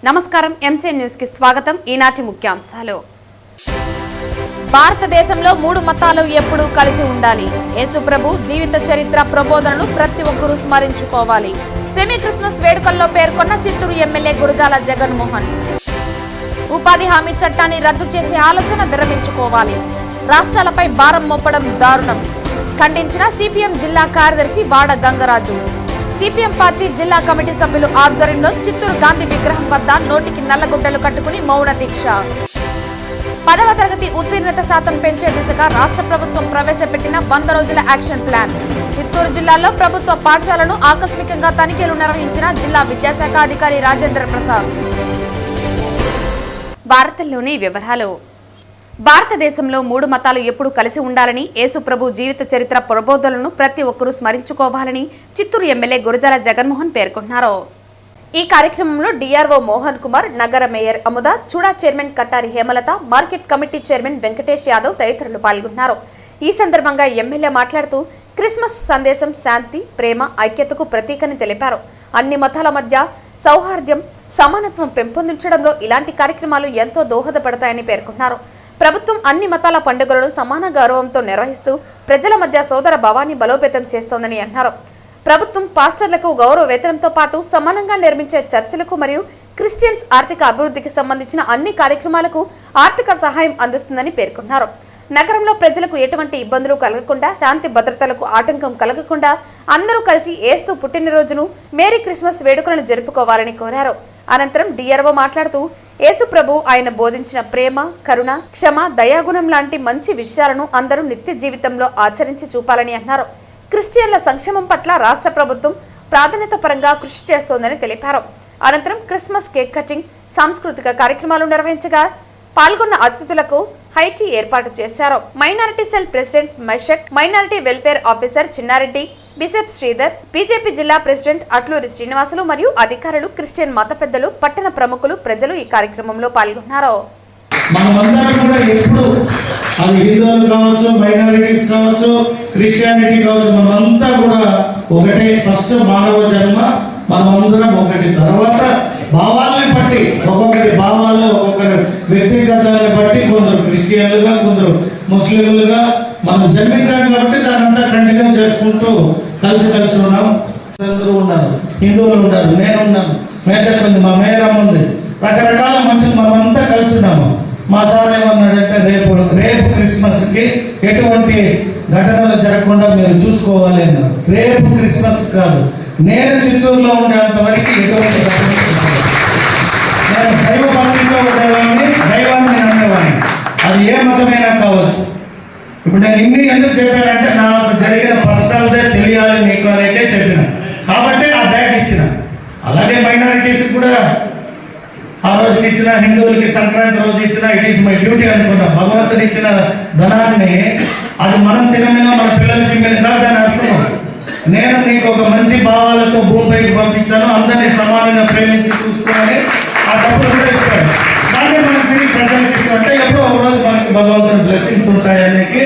నమస్కారం MCN news కి స్వాగతం. ఈనాటి ముఖ్యాంశాలు. భారతదేశంలో 3 మతాలు ఎప్పుడూ కలిసి ఉండాలి. యేసుప్రభు జీవిత చరిత్ర ప్రబోధనలు ప్రతి ఒక్కరూ స్మరించుకోవాలి. సెమీ క్రిస్మస్ వేడుకల్లో పేర్కొన్న చిత్తూరు ఎమ్మెల్యే గురజాల జగన్మోహన్. ఉపాధి హామీ చట్టాన్ని రద్దు చేసే ఆలోచన విరమించుకోవాలి. రాష్ట్రాలపై భారం మోపడం దారుణం ఖండించిన సిపిఎం జిల్లా కార్యదర్శి వాడ గంగరాజు. సిపిఎం పార్టీ జిల్లా కమిటీ సభ్యులు ఆధ్వర్యంలో చిత్తూరు గాంధీ విగ్రహం వద్ద నోటికి నల్లగుడ్డలు కట్టుకుని మౌన దీక్ష. 10వ తరగతి ఉత్తీర్ణత శాతం పెంచే దిశగా రాష్ట్ర ప్రభుత్వం ప్రవేశపెట్టిన 100 రోజుల యాక్షన్ ప్లాన్. చిత్తూరు జిల్లాలో ప్రభుత్వ పాఠశాలను ఆకస్మికంగా తనిఖీలు నిర్వహించిన జిల్లా విద్యాశాఖ అధికారి రాజేంద్ర ప్రసాద్. వార్తల్లోని వివరాలు. భారతదేశంలో 3 మతాలు ఎప్పుడు కలిసి ఉండాలని, యేసుప్రభు జీవిత చరిత్ర ప్రబోధనలను ప్రతి ఒక్కరూ స్మరించుకోవాలని చిత్తూరు ఎమ్మెల్యే గురజాల జగన్మోహన్ పేర్కొన్నారు. ఈ కార్యక్రమంలో డిఆర్ఓ మోహన్ కుమార్, నగర mayor Amuda, Chuda chairman Kattari Hemalatha, market committee chairman Venkatesh Yadav తదితరులు పాల్గొన్నారు. ఈ సందర్భంగా ఎమ్మెల్యే మాట్లాడుతూ క్రిస్మస్ సందేశం శాంతి, ప్రేమ, ఐక్యతకు ప్రతీకని తెలిపారు. అన్ని మతాల మధ్య సౌహార్ద్యం, సమానత్వం పెంపొందించడంలో ఇలాంటి కార్యక్రమాలు ఎంతో దోహదపడతాయని పేర్కొన్నారు. ప్రభుత్వం అన్ని మతాల పండుగలను సమాన గౌరవంతో నిర్వహిస్తూ ప్రజల మధ్య సోదర భావాన్ని బలోపేతం చేస్తోందని అన్నారు. ప్రభుత్వం పాస్టర్లకు గౌరవ వేతనంతో పాటు సమానంగా నిర్మించే చర్చిలకు మరియు క్రిస్టియన్స్ ఆర్థిక అభివృద్ధికి సంబంధించిన అన్ని కార్యక్రమాలకు ఆర్థిక సహాయం అందిస్తుందని పేర్కొన్నారు. నగరంలో ప్రజలకు ఎటువంటి ఇబ్బందులు కలగకుండా, శాంతి భద్రతలకు ఆటంకం కలగకుండా అందరూ కలిసి యేసు పుట్టినరోజును మేరీ క్రిస్మస్ వేడుకలను జరుపుకోవాలని కోరారు. అనంతరం డిఆర్ఓ మాట్లాడుతూ యేసుప్రభు ఆయన బోధించిన ప్రేమ, కరుణ, క్షమ, దయాగుణం లాంటి మంచి విషయాలను అందరూ నిత్య జీవితంలో ఆచరించి చూపాలని అన్నారు. క్రిస్టియన్ల సంక్షేమం పట్ల రాష్ట్ర ప్రభుత్వం ప్రాధాన్యత పరంగా కృషి చేస్తోందని తెలిపారు. అనంతరం క్రిస్మస్ కేక్ కటింగ్, సాంస్కృతిక కార్యక్రమాలు నిర్వహించగా పాల్గొన్న అతిథులకు హైటీ ఏర్పాటు చేశారు. Minority cell president Maishak, minority welfare officer Chinnareddy, bishop Sridhar, BJP జిల్లా ప్రెసిడెంట్ అట్లూరి శ్రీనివాసులు మరియు అధికారులు, క్రిస్టియన్ మత పెద్దలు, పట్టణ ప్రముఖులు, ప్రజలు ఈ కార్యక్రమంలో పాల్గొన్నారు. మనమందరం కూడా ఎప్పుడు అది హిందువులు కావచ్చు, మైనారిటీస్ కావచ్చు, క్రిస్టియానిటీ కావచ్చు, మనమంతా కూడా ఒకటే. ఫస్ట్ మానవ జన్మ, మనమందరం ఒకటి. తర్వాత భావాలని బట్టి, ఒక్కొక్కరి భావాలు, ఒక్కొక్కరి వ్యక్తిగతాలను బట్టి కొందరు క్రిస్టియన్లుగా, కొందరు ముస్లింలుగా మనం జన్మించాం కాబట్టి దాని అంతా కంటిన్యూ చేసుకుంటూ కలిసి ఉన్నాం. అందరూ ఉన్నారు, హిందువులు ఉన్నారు, నేనున్నాను, మేషక్ ఉంది, మా మేరమ్మ ఉంది, రకరకాల మనుషులు మనమంతా కలిసి ఉన్నాము. మా సార్ ఏమన్నాడంటే రేపు క్రిస్మస్కి ఎటువంటి ఘటనలు జరగకుండా మీరు చూసుకోవాలి అన్నారు. రేపు క్రిస్మస్ కాదు, నేను చిత్తూరులో ఉండేంత వరకు ఎటువంటి నేను దైవ భక్తిలో ఉండేవాడిని, దైవాన్ని నమ్మేవాడిని, అది ఏ మతమైనా కావచ్చు. ఇప్పుడు నేను ఇన్ని ఎందుకు చెప్పానంటే నాకు జరిగిన పర్సనల్దే తెలియాలి మీకు అనేకే చెప్పిన, కాబట్టి ఆ బ్యాగ్ ఇచ్చిన. అలాగే మైనారిటీస్ కూడా ఆ రోజుకి ఇచ్చిన, హిందువులకి సంక్రాంతి రోజు ఇచ్చిన, ఇట్ ఈస్ మై డ్యూటీ అనుకున్నా. భగవంతుడు ఇచ్చిన ధనాన్ని అది మనం తినమైనా మన పిల్లలకి కాదని అర్థం. నేను నీకు ఒక మంచి భావాలతో భూమిపైకి పంపించాను, అందరినీ సమానంగా ప్రేమించి చూసుకోవాలి, ఆ డబ్బులు కూడా ఇచ్చాను. దాన్ని మనం తిరిగి ప్రజలకు ఇస్తుంటే ఎప్పుడో ఒక రోజు మనకి భగవంతుని బ్లెస్సింగ్స్ ఉంటాయనేకి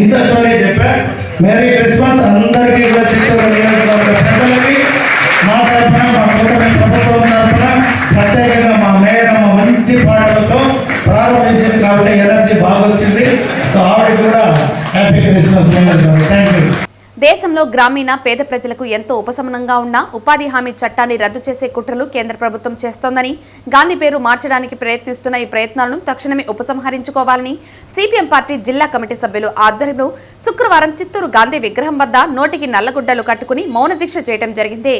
ఇంత స్టోరీ చెప్పా. మేరీ క్రిస్మస్ అందరికీ కూడా చిత్తూరు నియోజకవర్గ ప్రజలకి మా తరఫున, మా కూటమి ప్రభుత్వం తరఫున ప్రత్యేకంగా మా మేయరమ్మ మంచి పాటలతో ప్రారంభించింది కాబట్టి ఎనర్జీ బాగా వచ్చింది. సో ఆవిడ కూడా హ్యాపీ క్రిస్మస్. Thank you. దేశంలో గ్రామీణ పేద ప్రజలకు ఎంతో ఉపశమనంగా ఉన్న ఉపాధి హామీ చట్టాన్ని రద్దు చేసే కుట్రలు కేంద్ర ప్రభుత్వం చేస్తోందని, గాంధీ పేరు మార్చడానికి ప్రయత్నిస్తున్న ఈ ప్రయత్నాలను తక్షణమే ఉపసంహరించుకోవాలని సిపిఎం పార్టీ జిల్లా కమిటీ సభ్యులు ఆధ్వర్యంలో శుక్రవారం చిత్తూరు గాంధీ విగ్రహం వద్ద నోటికి నల్లగుడ్డలు కట్టుకుని మౌన దీక్ష చేయడం జరిగింది.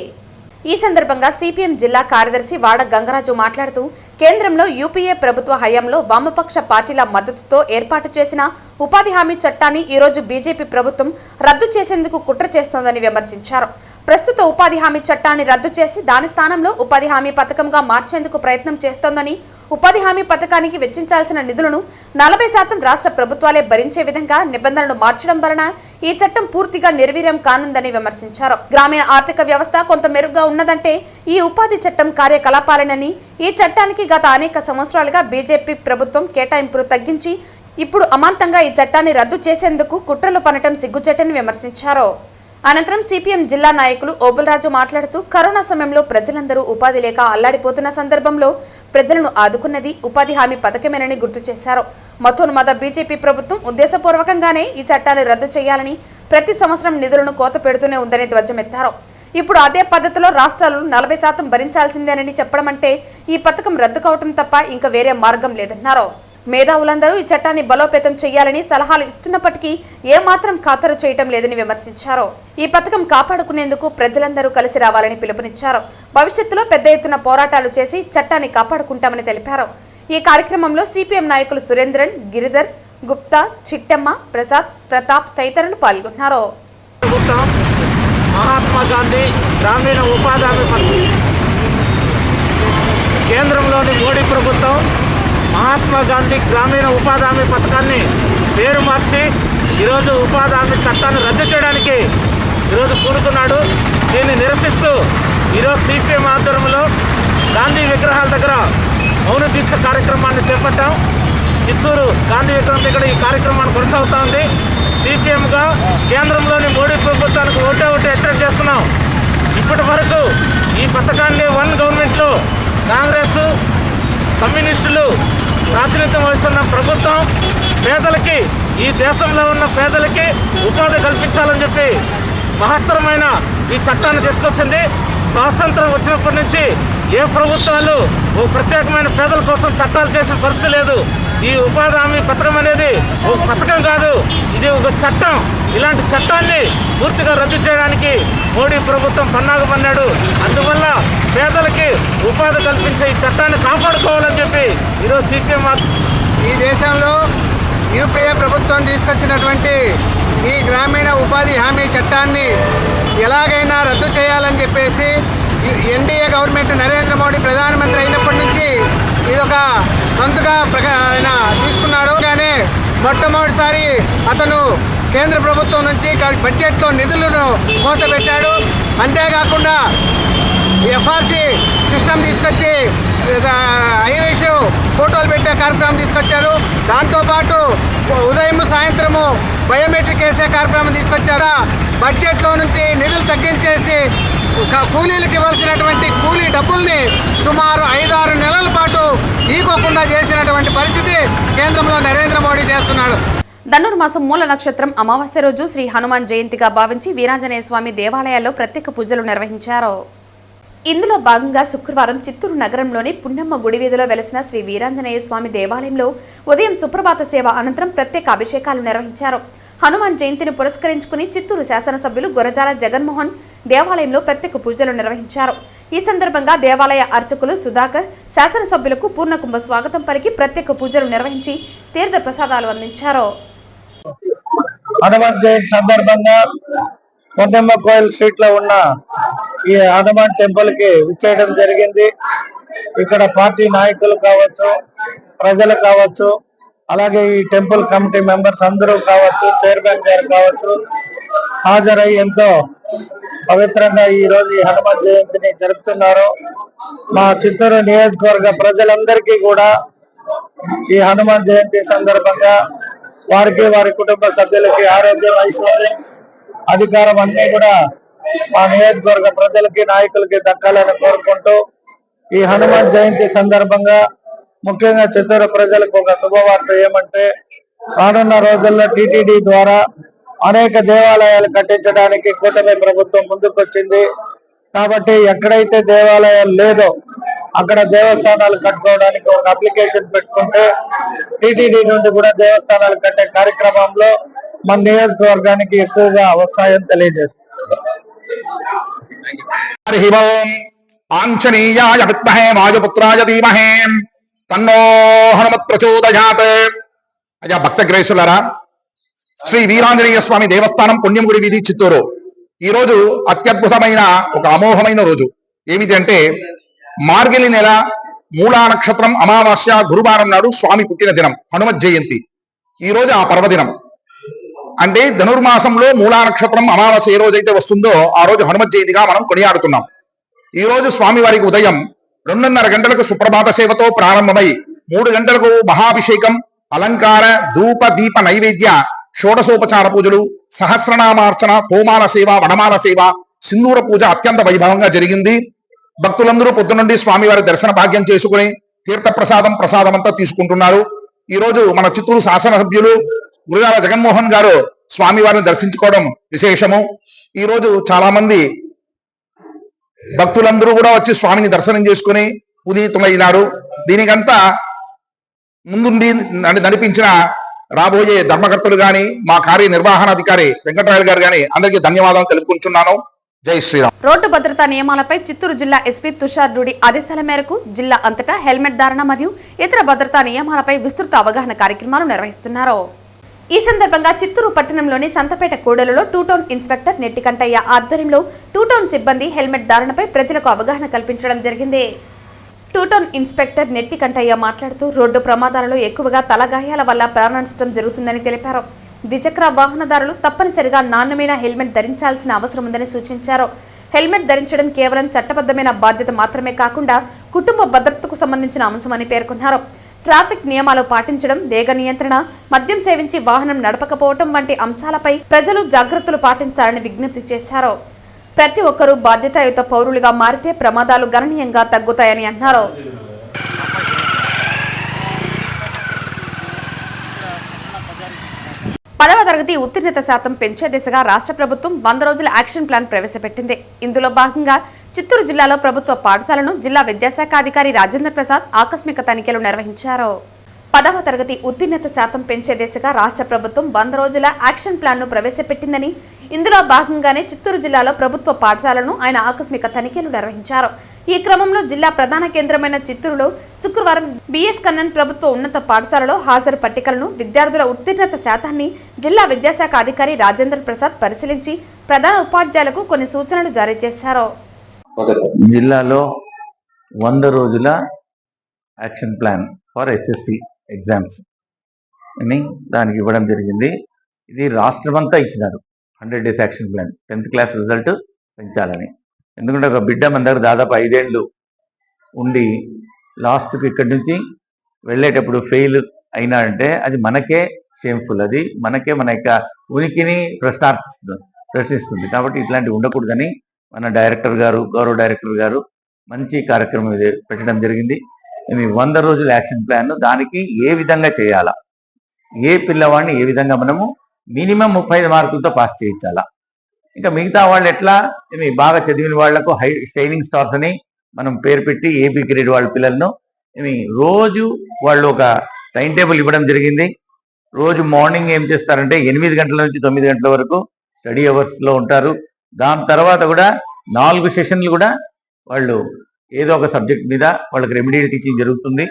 ఈ సందర్భంగా సిపిఎం జిల్లా కార్యదర్శి వాడ గంగరాజు మాట్లాడుతూ కేంద్రంలో యూపీఏ ప్రభుత్వ హయాంలో వామపక్ష పార్టీల మద్దతుతో ఏర్పాటు చేసిన ఉపాధి హామీ చట్టాన్ని ఈరోజు బీజేపీ ప్రభుత్వం రద్దు చేసేందుకు కుట్ర చేస్తోందని విమర్శించారు. ప్రస్తుత ఉపాధి హామీ చట్టాన్ని రద్దు చేసి దాని స్థానంలో ఉపాధి హామీ పథకంగా మార్చేందుకు ప్రయత్నం చేస్తోందని, ఉపాధి హామీ పథకానికి వెచ్చించాల్సిన నిధులను 40% రాష్ట్ర ప్రభుత్వాలే భరించే విధంగా నిబంధనలు మార్చడం వలన ఈ చట్టం పూర్తిగా నిర్వీర్యం కానుందని విమర్శించారు. గ్రామీణ ఆర్థిక వ్యవస్థ కొంత మెరుగ్గా ఉన్నదంటే ఈ ఉపాధి చట్టం కార్యకలాపాలనని, ఈ చట్టానికి గత అనేక సంవత్సరాలుగా బీజేపీ ప్రభుత్వం కేటాయింపులు తగ్గించి ఇప్పుడు అమాంతంగా ఈ చట్టాన్ని రద్దు చేసేందుకు కుట్రలు పనటం సిగ్గుచేటని విమర్శించారు. అనంతరం సిపిఎం జిల్లా నాయకులు ఓబుల్రాజు మాట్లాడుతూ కరోనా సమయంలో ప్రజలందరూ ఉపాధి లేక అల్లాడిపోతున్న సందర్భంలో ప్రజలను ఆదుకున్నది ఉపాధి హామీ పథకమేనని గుర్తు చేశారు. మతోన్మాద బీజేపీ ప్రభుత్వం ఉద్దేశపూర్వకంగానే ఈ చట్టాన్ని రద్దు చేయాలని ప్రతి సంవత్సరం నిధులను కోత పెడుతూనే ఉందని ధ్వజమెత్తారు. ఇప్పుడు అదే పద్ధతిలో రాష్ట్రాలు 40% భరించాల్సిందేనని చెప్పడం అంటే ఈ పథకం రద్దు కావటం తప్ప ఇంకా వేరే మార్గం లేదన్నారు. మేధావులందరూ ఈ చట్టాన్ని బలోపేతం చేయాలని సలహాలు ఇస్తున్నప్పటికీ ఏమాత్రం ఖాతరు చేయటం లేదని విమర్శించారు. ఈ పథకం కాపాడుకునేందుకు ప్రజలందరూ కలిసి రావాలని పిలుపునిచ్చారు. భవిష్యత్తులో పెద్ద ఎత్తున పోరాటాలు చేసి చట్టాన్ని కాపాడుకుంటామని తెలిపారు. ఈ కార్యక్రమంలో సిపిఎం నాయకులు సురేంద్రన్, గిరిధర్, గుప్తా, చిట్టమ్మ, ప్రసాద్, ప్రతాప్ తదితరులు పాల్గొన్నారు. మహాత్మా గాంధీ గ్రామీణ ఉపాధి హామీ పథకం, కేంద్రంలోని మోడీ ప్రభుత్వం మహాత్మా గాంధీ గ్రామీణ ఉపాధి హామీ పథకాన్ని పేరు మార్చి ఈరోజు ఉపాధి హామీ చట్టాన్ని రద్దు చేయడానికి ఈరోజు పూనుకున్నాడు. దీన్ని నిరసిస్తూ ఈరోజు సిపిఎం ఆధ్వర్యంలో గాంధీ విగ్రహాల దగ్గర మౌన దీక్ష కార్యక్రమాన్ని చేపట్టాం. చిత్తూరు గాంధీ విగ్రహం దగ్గర ఈ కార్యక్రమాన్ని కొనసాగుతూ ఉంది. సిపిఎంగా కేంద్రంలోని మోడీ ప్రభుత్వానికి ఓటే హెచ్చరిక చేస్తున్నాం. ఇప్పటి వరకు ఈ పథకాన్ని గవర్నమెంట్లో కాంగ్రెస్, కమ్యూనిస్టులు ప్రాతినిధ్యం వహిస్తున్న ప్రభుత్వం పేదలకి, ఈ దేశంలో ఉన్న పేదలకి ఉపాధి కల్పించాలని చెప్పి మహత్తరమైన ఈ చట్టాన్ని తీసుకొచ్చింది. స్వాతంత్రం వచ్చినప్పటి నుంచి ఏ ప్రభుత్వాలు ఓ ప్రత్యేకమైన పేదల కోసం చట్టాలు చేసిన పరిస్థితి లేదు. ఈ ఉపాధి హామీ పథకం అనేది ఒక పథకం కాదు, ఇది ఒక చట్టం. ఇలాంటి చట్టాన్ని పూర్తిగా రద్దు చేయడానికి మోడీ ప్రభుత్వం పన్నాగ పన్నాడు. అందువల్ల పేదలకి ఉపాధి కల్పించే ఈ చట్టాన్ని కాపాడుకోవాలని చెప్పి ఈరోజు సిపిఎం ఈ దేశంలో యూపీఏ ప్రభుత్వం తీసుకొచ్చినటువంటి ఈ గ్రామీణ ఉపాధి హామీ చట్టాన్ని ఎలాగైనా రద్దు చేయాలని చెప్పేసి ఎన్డీఏ గవర్నమెంట్ నరేంద్ర మోడీ ప్రధానమంత్రి అయినప్పటి నుంచి ఇదొక వంతుగా ఆయన తీసుకున్నాడు. కానీ మొట్టమొదటిసారి అతను కేంద్ర ప్రభుత్వం నుంచి బడ్జెట్లో నిధులను మూతపెట్టాడు. అంతేకాకుండా ఎఫ్ఆర్సి సిస్టమ్ తీసుకొచ్చి ఐరిష్ ఫోటోలు పెట్టే కార్యక్రమం తీసుకొచ్చారు. దాంతోపాటు ఉదయం సాయంత్రము బయోమెట్రిక్ వేసే కార్యక్రమం తీసుకొచ్చారు. బడ్జెట్లో నుంచి నిధులు తగ్గించేసి కూలీలకు ఇవ్వాల్సినటువంటి కూలీ డబ్బుల్ని సుమారు 5-6 నెలల పాటు ఈకోకుండా చేసినటువంటి పరిస్థితి కేంద్రంలో నరేంద్ర మోడీ చేస్తున్నాడు. ధనుర్మాసం మూల నక్షత్రం అమావాస్య రోజు శ్రీ హనుమాన్ జయంతిగా భావించి వీరాంజనేయ స్వామి దేవాలయాల్లో ప్రత్యేక పూజలు నిర్వహించారు. ఇందులో భాగంగా శుక్రవారం చిత్తూరు నగరంలోని పున్నమ్మ గుడి వీధిలో వెలసిన శ్రీ వీరాంజనేయ స్వామి దేవాలయంలో ఉదయం సుప్రభాత సేవ అనంతరం ప్రత్యేక అభిషేకాలు నిర్వహించారు. హనుమాన్ జయంతిని పురస్కరించుకుని చిత్తూరు శాసనసభ్యులు గురజాల జగన్మోహన్ దేవాలయంలో ప్రత్యేక పూజలు నిర్వహించారు. ఈ సందర్భంగా దేవాలయ అర్చకులు సుధాకర్ శాసనసభ్యులకు పూర్ణకుంభ స్వాగతం పలికి ప్రత్యేక పూజలు నిర్వహించి తీర్థ ప్రసాదాలు అందించారు. హనుమాన్ జయంతి సందర్భంగా పొన్నమ్మ కోయిల్ స్ట్రీట్ లో ఉన్న ఈ హనుమాన్ టెంపుల్ కి విచ్చేయడం జరిగింది. ఇక్కడ పార్టీ నాయకులు కావచ్చు, ప్రజలు కావచ్చు, అలాగే ఈ టెంపుల్ కమిటీ మెంబర్స్ అందరూ కావచ్చు, చైర్మన్ గారు కావచ్చు, హాజరై ఎంతో పవిత్రంగా ఈ రోజు ఈ హనుమాన్ జయంతిని జరుపుతున్నారు. మా చిత్తూరు నియోజకవర్గ ప్రజలందరికీ కూడా ఈ హనుమాన్ జయంతి సందర్భంగా వారికి, వారి కుటుంబ సభ్యులకి ఆరోగ్యం, ఐశ్వర్యం, అధికారం అన్ని కూడా మా నియోజకవర్గ ప్రజలకి, నాయకులకి దక్కాలని కోరుకుంటూ ఈ హనుమాన్ జయంతి సందర్భంగా ముఖ్యంగా చిత్తూరు ప్రజలకు ఒక శుభవార్త ఏమంటే, రానున్న రోజుల్లో టీటీడీ ద్వారా అనేక దేవాలయాలు కట్టించడానికి కూటమి ప్రభుత్వం ముందుకొచ్చింది. కాబట్టి ఎక్కడైతే దేవాలయాలు లేదో అక్కడ దేవస్థానాలు కట్టుకోవడానికి ఒక అప్లికేషన్ పెట్టుకుంటే టీటీడీ నుండి కూడా దేవస్థానాలు కట్టే కార్యక్రమంలో మన నియోజకవర్గానికి ఎక్కువగా వస్తాయని తెలియజేస్తుంది. ఆంజనేయాయ విద్మహే వాయుపుత్రాయ ధీమహే తన్నో హనుమత్ ప్రచోదయాత్. అయ్యా భక్త గ్రేసులరా, శ్రీ వీరాంజనేయ స్వామి దేవస్థానం పుణ్యంగుడి వీధి చిత్తూరు. ఈ రోజు అత్యద్భుతమైన ఒక అమోఘమైన రోజు. ఏమిటి అంటే, మార్గలి నెల మూలా నక్షత్రం అమావాస్య గురువారం నాడు స్వామి పుట్టిన దినం హనుమత్ జయంతి. ఈ రోజు ఆ పర్వదినం. అంటే ధనుర్మాసంలో మూలా నక్షత్రం అమావాస్య ఏ రోజైతే వస్తుందో ఆ రోజు హనుమత్ జయంతిగా మనం కొనియాడుతున్నాం. ఈ రోజు స్వామివారికి ఉదయం 2:30 గంటలకు సుప్రభాత సేవతో ప్రారంభమై 3 గంటలకు మహాభిషేకం, అలంకార, ధూప, దీప నైవేద్య, షోడశోపచార పూజలు, సహస్రనామార్చన, తోమాల సేవ, వనమాల సేవ, సింధూర పూజ అత్యంత వైభవంగా జరిగింది. భక్తులందరూ పొద్దునుండి స్వామివారి దర్శన భాగ్యం చేసుకుని తీర్థ ప్రసాదం అంతా తీసుకుంటున్నారు. ఈ రోజు మన చిత్తూరు శాసనసభ్యులు గురజాల జగన్మోహన్ గారు స్వామివారిని దర్శించుకోవడం విశేషము. ఈ రోజు చాలా మంది భక్తులందరూ కూడా వచ్చి స్వామిని దర్శనం చేసుకుని పునీతులైనారు. దీనికంతా ముందుండి నడిపించిన రాబోయే ధర్మకర్తలు గాని మా కార్యనిర్వహణాధికారి వెంకటరాయలు గారు గాని అందరికీ ధన్యవాదాలు తెలుపుకుంటున్నాను. జై శ్రీరామ్. రోడ్డు భద్రతా నియమాలపై చిత్తూరు జిల్లా ఎస్పీ తుషార్ డూడి ఆదేశాల మేరకు జిల్లా అంతటా హెల్మెట్ ధారణ మరియు ఇతర భద్రతా నియమాలపై విస్తృత అవగాహన కార్యక్రమాలు నిర్వహిస్తున్నారు. ఈ సందర్భంగా చిత్తూరు పట్టణంలోని సంతపేట కూడలిలో టూ టౌన్ ఇన్స్పెక్టర్ నెట్టికంటయ్య ఆధ్వర్యంలో టూ టౌన్ సిబ్బంది హెల్మెట్ ధారణపై ప్రజలకు అవగాహన కల్పించడం జరిగింది. టూ టౌన్ ఇన్స్పెక్టర్ నెట్టికంటయ్య మాట్లాడుతూ రోడ్డు ప్రమాదాలలో ఎక్కువగా తలగాయాల వల్ల ప్రాణ నష్టం జరుగుతుందని తెలిపారు. ద్విచక్ర వాహనదారులు తప్పనిసరిగా నాణ్యమైన హెల్మెట్ ధరించాల్సిన అవసరం ఉందని సూచించారు. హెల్మెట్ ధరించడం కేవలం చట్టబద్ధమైన బాధ్యత మాత్రమే కాకుండా కుటుంబ భద్రతకు సంబంధించిన అంశమని పేర్కొన్నారు. ట్రాఫిక్ నియమాలు పాటించడం, వేగ నియంత్రణ, మద్యం సేవించి వాహనం నడపకపోవడం వంటి అంశాలపై ప్రజలు జాగ్రత్తలు పాటించాలని విజ్ఞప్తి చేశారు. ప్రతి ఒక్కరూ బాధ్యతాయుత పౌరులుగా మారితే ప్రమాదాలు గణనీయంగా తగ్గుతాయని అన్నారు. పదవ తరగతి ఉత్తీర్ణత శాతం పెంచే దిశగా రాష్ట్ర ప్రభుత్వం 100 రోజుల యాక్షన్ ప్లాన్ ప్రవేశపెట్టింది. ఇందులో భాగంగా చిత్తూరు జిల్లాలో ప్రభుత్వ పాఠశాలను జిల్లా విద్యాశాఖ అధికారి రాజేంద్ర ప్రసాద్ ఆకస్మిక తనిఖీలు నిర్వహించారు. 10వ తరగతి ఉత్తీర్ణత శాతం పెంచే దిశగా రాష్ట్ర ప్రభుత్వం 100 రోజుల యాక్షన్ ప్లాన్ను ప్రవేశపెట్టిందని, ఇందులో భాగంగానే చిత్తూరు జిల్లాలో ప్రభుత్వ పాఠశాలను ఆయన ఆకస్మిక తనిఖీలు నిర్వహించారు. ఈ క్రమంలో జిల్లా ప్రధాన కేంద్రమైన చిత్తూరులో శుక్రవారం బిఎస్ కన్నన్ ప్రభుత్వ ఉన్నత పాఠశాలలో హాజరు పట్టికలను, విద్యార్థుల ఉత్తీర్ణత శాతాన్ని జిల్లా విద్యాశాఖ అధికారి రాజేంద్ర ప్రసాద్ పరిశీలించి ప్రధాన ఉపాధ్యాయులకు కొన్ని సూచనలు జారీ చేశారు. జిల్లాలో 100 రోజుల action plan for SSC exams అని దానికి ఇవ్వడం జరిగింది. ఇది రాష్ట్రమంతా ఇచ్చినారు. 100 days action plan 10th class result పెంచాలని. ఎందుకంటే ఒక బిడ్డ మన దగ్గర దాదాపు 5 ఏళ్ళు ఉండి లాస్ట్కి ఇక్కడి నుంచి వెళ్ళేటప్పుడు ఫెయిల్ అయినాడంటే అది మనకే షేమ్ఫుల్, అది మనకే మన యొక్క ఉనికిని ప్రశ్నిస్తుంది. కాబట్టి ఇట్లాంటివి ఉండకూడదని మన డైరెక్టర్ గారు, గౌరవ డైరెక్టర్ గారు మంచి కార్యక్రమం ఇది పెట్టడం జరిగింది. 100 రోజుల యాక్షన్ ప్లాన్ దానికి ఏ విధంగా చేయాలా, ఏ పిల్లవాడిని ఏ విధంగా మనము మినిమం 35 మార్కులతో పాస్ చేయించాలా, ఇంకా మిగతా వాళ్ళు ఎట్లా బాగా చదివిన వాళ్లకు హై షైనింగ్ స్టార్స్ అని మనం పేరు పెట్టి ఏబీ గ్రేడ్ వాళ్ళ పిల్లలను రోజు వాళ్ళు ఒక టైం టేబుల్ ఇవ్వడం జరిగింది. రోజు మార్నింగ్ ఏం చేస్తారంటే 8 గంటల నుంచి 9 గంటల వరకు స్టడీ అవర్స్లో ఉంటారు. దాని తర్వాత కూడా 4 సెషన్లు కూడా వాళ్ళు ఏదో ఒక సబ్జెక్ట్ మీద వాళ్ళకి రెమెడియల్ టీచింగ్ జరుగుతుంది.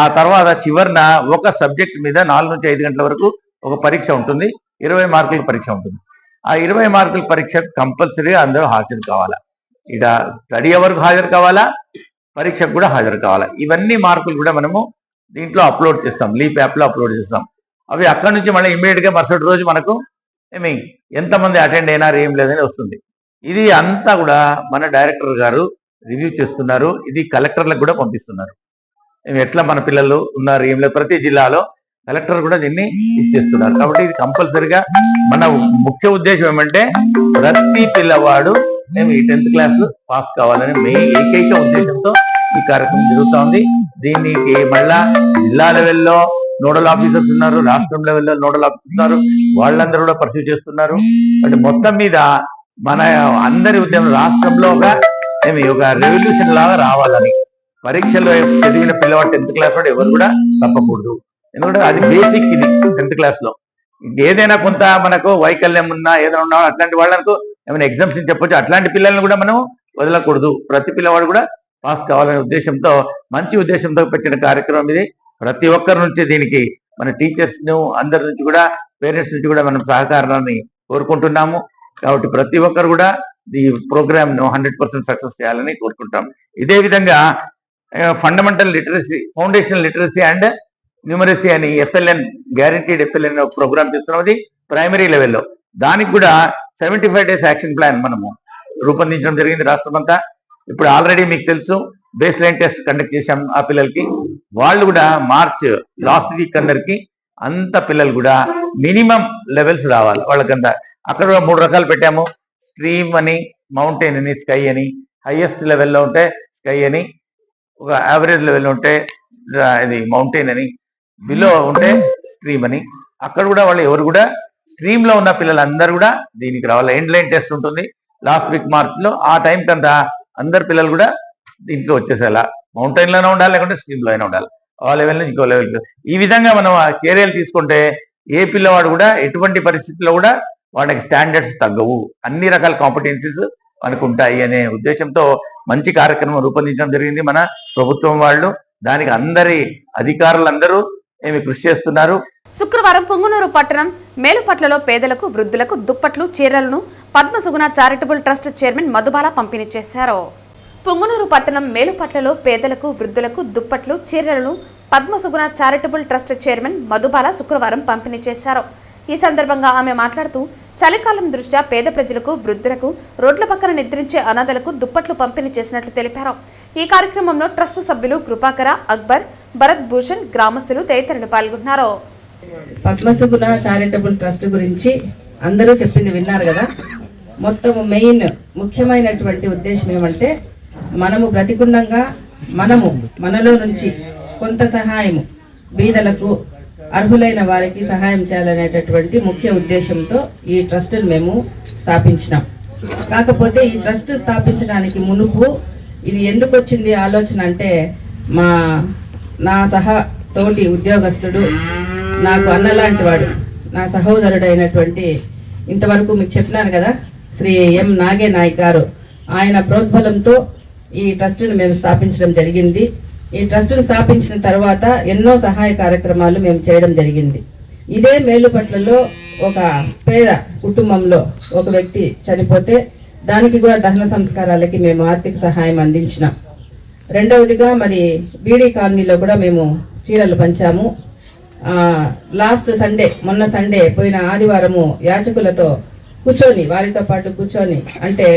ఆ తర్వాత చివరిన ఒక సబ్జెక్ట్ మీద 4 నుంచి 5 గంటల వరకు ఒక పరీక్ష ఉంటుంది. 20 మార్కుల పరీక్ష ఉంటుంది. ఆ 20 మార్కుల పరీక్ష కంపల్సరీగా అందరూ హాజరు కావాలా. ఇక స్టడీ అవర్కు హాజరు కావాలా, పరీక్షకు కూడా హాజరు కావాలా. ఇవన్నీ మార్కులు కూడా మనము దీంట్లో అప్లోడ్ చేస్తాం, లీప్ యాప్లో అప్లోడ్ చేస్తాం. అవి అక్కడి నుంచి మళ్ళీ ఇమ్మీడియట్గా మరుసటి రోజు మనకు ఎంతమంది అటెండ్ అయినారు ఏం లేదని వస్తుంది. ఇది అంతా కూడా మన డైరెక్టర్ గారు రివ్యూ చేస్తున్నారు. ఇది కలెక్టర్లకు కూడా పంపిస్తున్నారు. ఎట్లా మన పిల్లలు ఉన్నారు ఏం లేదు, ప్రతి జిల్లాలో కలెక్టర్ కూడా దీన్ని ఇచ్చేస్తున్నారు. కాబట్టి ఇది కంపల్సరిగా మన ముఖ్య ఉద్దేశం ఏమంటే ప్రతి పిల్లవాడు ఈ 10th క్లాస్ పాస్ కావాలని ఏకైక ఉద్దేశంతో ఈ కార్యక్రమం జరుగుతూ ఉంది. దీనికి మళ్ళా జిల్లా లెవెల్లో నోడల్ ఆఫీసర్స్ ఉన్నారు, రాష్ట్రం లెవెల్లో నోడల్ ఆఫీసర్స్ ఉన్నారు, వాళ్ళందరూ కూడా పర్సూ చేస్తున్నారు. అంటే మొత్తం మీద మన అందరి ఉద్యమం రాష్ట్రంలో ఒక రెవల్యూషన్ లాగా రావాలని, పరీక్షలో చదివిన పిల్లవాడు 10th క్లాస్ వాడు ఎవరు కూడా తప్పకూడదు. ఎందుకంటే అది బేసిక్. ఇది 10th క్లాస్ లో ఏదైనా కొంత మనకు వైకల్యం ఉన్నా ఏదైనా ఉన్నా అట్లాంటి వాళ్ళకు ఏమైనా ఎగ్జామ్స్ చెప్పొచ్చు. అట్లాంటి పిల్లల్ని కూడా మనం వదలకూడదు. ప్రతి పిల్లవాడు కూడా పాస్ కావాలనే ఉద్దేశంతో, మంచి ఉద్దేశంతో పెట్టిన కార్యక్రమం ఇది. ప్రతి ఒక్కరి నుంచి దీనికి మన టీచర్స్ ను అందరి నుంచి కూడా, పేరెంట్స్ నుంచి కూడా మనం సహకారాన్ని కోరుకుంటున్నాము. కాబట్టి ప్రతి ఒక్కరు కూడా ఈ ప్రోగ్రామ్ ను 100% సక్సెస్ చేయాలని కోరుకుంటాం. ఇదే విధంగా fundamental literacy, foundational literacy and numeracy అని ఎఫ్ఎల్ఎన్, గ్యారంటీడ్ ఎఫ్ఎల్ఎన్ ప్రోగ్రామ్ చేస్తున్నాం. అది ప్రైమరీ లెవెల్లో. దానికి కూడా 75 days యాక్షన్ ప్లాన్ మనము రూపొందించడం జరిగింది రాష్ట్రమంతా. ఇప్పుడు ఆల్రెడీ మీకు తెలుసు బేస్ లైన్ టెస్ట్ కండక్ట్ చేశాం ఆ పిల్లలకి. వాళ్ళు కూడా మార్చ్ లాస్ట్ వీక్ అందరికి అంత పిల్లలు కూడా మినిమం లెవెల్స్ రావాలి వాళ్ళకంతా. అక్కడ 3 రకాలు పెట్టాము. స్ట్రీమ్ అని, మౌంటైన్ అని, స్కై అని. హైయెస్ట్ లెవెల్లో ఉంటే స్కై అని, ఒక యావరేజ్ లెవెల్లో ఉంటే ఇది మౌంటైన్ అని, బిలో ఉంటే స్ట్రీమ్ అని. అక్కడ కూడా వాళ్ళు ఎవరు కూడా స్ట్రీమ్ లో ఉన్న పిల్లలందరూ కూడా దీనికి రావాలి. ఎండ్ లైన్ టెస్ట్ ఉంటుంది లాస్ట్ వీక్ మార్చ్లో. ఆ టైం కంతా అందరు పిల్లలు కూడా దీంట్లో వచ్చేసేలా, మౌంటైన్ లోనే ఉండాలి, లేకుంటే స్ట్రీమ్ లో అయినా ఉండాలి. ఆ లెవెల్ నుంచి ఇంకో లెవెల్. ఈ విధంగా మనం ఆ చర్యలు తీసుకుంటే ఏ పిల్లవాడు కూడా ఎటువంటి పరిస్థితుల్లో కూడా వాడికి స్టాండర్డ్స్ తగ్గవు, అన్ని రకాల కాంపిటెన్సీస్ మనకు ఉంటాయి అనే ఉద్దేశంతో మంచి కార్యక్రమం రూపొందించడం జరిగింది మన ప్రభుత్వం వాళ్ళు. దానికి అందరి అధికారులందరూ ఏమి కృషి చేస్తున్నారు. శుక్రవారం పుంగనూరు పట్టణం మేలుపట్లలో పేదలకు, వృద్ధులకు దుప్పట్లు, చీరలను పద్మసుగుణ చారిటబుల్ ట్రస్ట్ చైర్మన్ మధుబాల పంపిణీ చేశారు. పుంగనూరు పట్టణం మేలుపట్లలో పేదలకు, వృద్ధులకు దుప్పట్లు, చీరలను పద్మసుగుణ చారిటబుల్ ట్రస్ట్ చైర్మన్ మధుబాల శుక్రవారం పంపిణీ చేశారు. ఈ సందర్భంగా ఆమె మాట్లాడుతూ చలికాలం దృష్ట్యా పేద ప్రజలకు, వృద్ధులకు, రోడ్ల పక్కన నిద్రించే అనాథలకు దుప్పట్లు పంపిణీ చేసినట్లు తెలిపారు. ఈ కార్యక్రమంలో ట్రస్ట్ సభ్యులు కృపాకర, అక్బర్, భరత్ భూషణ్, గ్రామస్తులు తదితరులు పాల్గొన్నారు. పద్మసుగుణ చారిటబుల్ ట్రస్ట్ గురించి అందరూ చెప్పింది విన్నారు కదా. మొత్తం మెయిన్ ముఖ్యమైనటువంటి ఉద్దేశం ఏమంటే మనము బ్రతికుండంగా మనలో నుంచి కొంత సహాయము బీదలకు, అర్హులైన వారికి సహాయం చేయాలనేటటువంటి ముఖ్య ఉద్దేశంతో ఈ ట్రస్ట్ని మేము స్థాపించినాం. కాకపోతే ఈ ట్రస్ట్ స్థాపించడానికి మునుపు ఇది ఎందుకు వచ్చింది ఆలోచన అంటే, నా తోటి ఉద్యోగస్తుడు, నాకు అన్నలాంటి వాడు, నా సహోదరుడైనటువంటి, ఇంతవరకు మీకు చెప్పినాను కదా, శ్రీ ఎం నాగే నాయక్ గారు, ఆయన ప్రోద్బలంతో ఈ ట్రస్ట్ను మేము స్థాపించడం జరిగింది. ఈ ట్రస్ట్ను స్థాపించిన తర్వాత ఎన్నో సహాయ కార్యక్రమాలు మేము చేయడం జరిగింది. ఇదే మేలుపట్లలో ఒక పేద కుటుంబంలో ఒక వ్యక్తి చనిపోతే దానికి కూడా దహన సంస్కారాలకి మేము ఆర్థిక సహాయం అందించినాం. రెండవదిగా మరి బీడీ కాలనీలో కూడా మేము చీరలు పంచాము. లాస్ట్ సండే, మొన్న సండే పోయిన ఆదివారము యాచకులతో కూర్చొని, వారితో పాటు కూర్చొని, అంటే